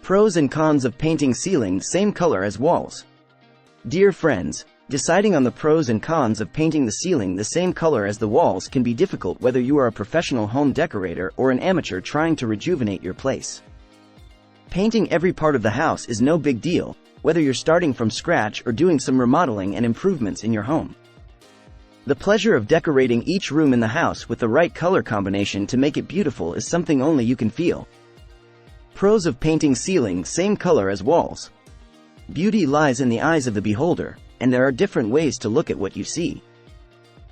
Pros and cons of painting ceiling same color as walls. Dear friends, deciding on the pros and cons of painting the ceiling the same color as the walls can be difficult whether you are a professional home decorator or an amateur trying to rejuvenate your place. Painting every part of the house is no big deal, whether you're starting from scratch or doing some remodeling and improvements in your home. The pleasure of decorating each room in the house with the right color combination to make it beautiful is something only you can feel. Pros of painting ceiling same color as walls. Beauty lies in the eyes of the beholder, and there are different ways to look at what you see.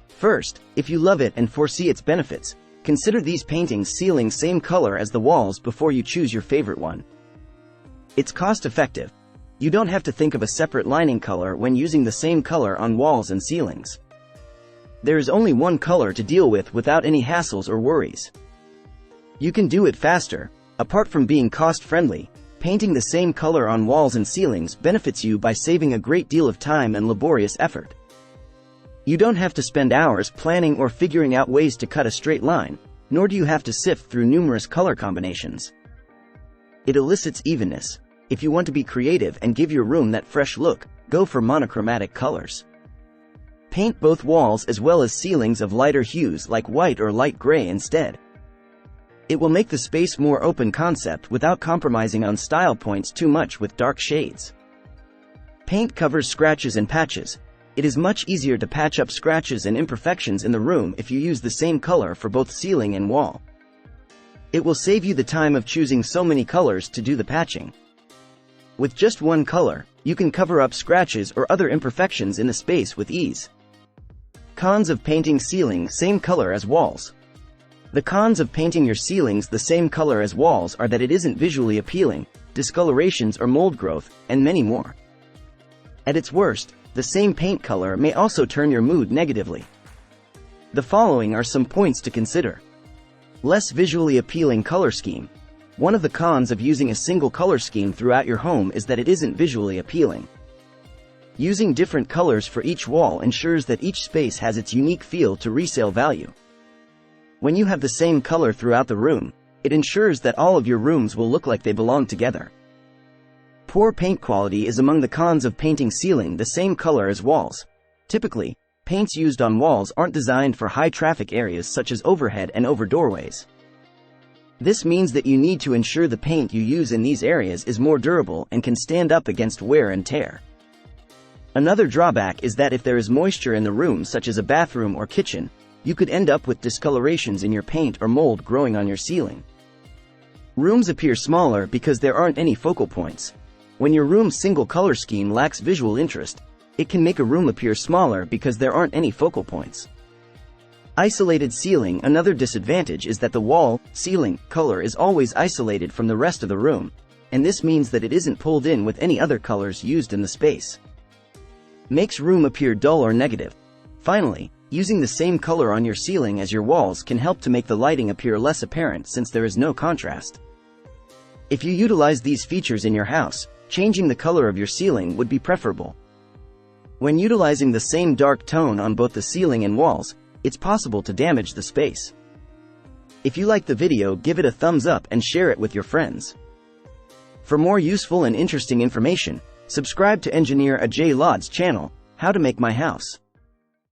First, if you love it and foresee its benefits, consider these paintings ceiling same color as the walls before you choose your favorite one. It's cost-effective. You don't have to think of a separate lining color when using the same color on walls and ceilings. There is only one color to deal with without any hassles or worries. You can do it faster. Apart from being cost-friendly, painting the same color on walls and ceilings benefits you by saving a great deal of time and laborious effort. You don't have to spend hours planning or figuring out ways to cut a straight line, nor do you have to sift through numerous color combinations. It elicits evenness. If you want to be creative and give your room that fresh look, go for monochromatic colors. Paint both walls as well as ceilings of lighter hues like white or light gray instead. It will make the space more open concept without compromising on style points too much with dark shades. Paint covers scratches and patches. It is much easier to patch up scratches and imperfections in the room if you use the same color for both ceiling and wall. It will save you the time of choosing so many colors to do the patching. With just one color, you can cover up scratches or other imperfections in the space with ease. Cons of painting ceiling same color as walls. The cons of painting your ceilings the same color as walls are that it isn't visually appealing, discolorations or mold growth, and many more. At its worst, the same paint color may also turn your mood negatively. The following are some points to consider. Less visually appealing color scheme. One of the cons of using a single color scheme throughout your home is that it isn't visually appealing. Using different colors for each wall ensures that each space has its unique feel to resale value. When you have the same color throughout the room, it ensures that all of your rooms will look like they belong together. Poor paint quality is among the cons of painting ceiling the same color as walls. Typically, paints used on walls aren't designed for high traffic areas such as overhead and over doorways. This means that you need to ensure the paint you use in these areas is more durable and can stand up against wear and tear. Another drawback is that if there is moisture in the room such as a bathroom or kitchen, you could end up with discolorations in your paint or mold growing on your ceiling. Rooms appear smaller because there aren't any focal points. When your room's single color scheme lacks visual interest, it can make a room appear smaller because there aren't any focal points. Isolated ceiling. Another disadvantage is that the wall, ceiling, color is always isolated from the rest of the room, and this means that it isn't pulled in with any other colors used in the space. Makes room appear dull or negative. Finally, using the same color on your ceiling as your walls can help to make the lighting appear less apparent since there is no contrast. If you utilize these features in your house, changing the color of your ceiling would be preferable. When utilizing the same dark tone on both the ceiling and walls, it's possible to damage the space. If you like the video, give it a thumbs up and share it with your friends. For more useful and interesting information, subscribe to Engineer Ajay Lod's channel, How to Make My House.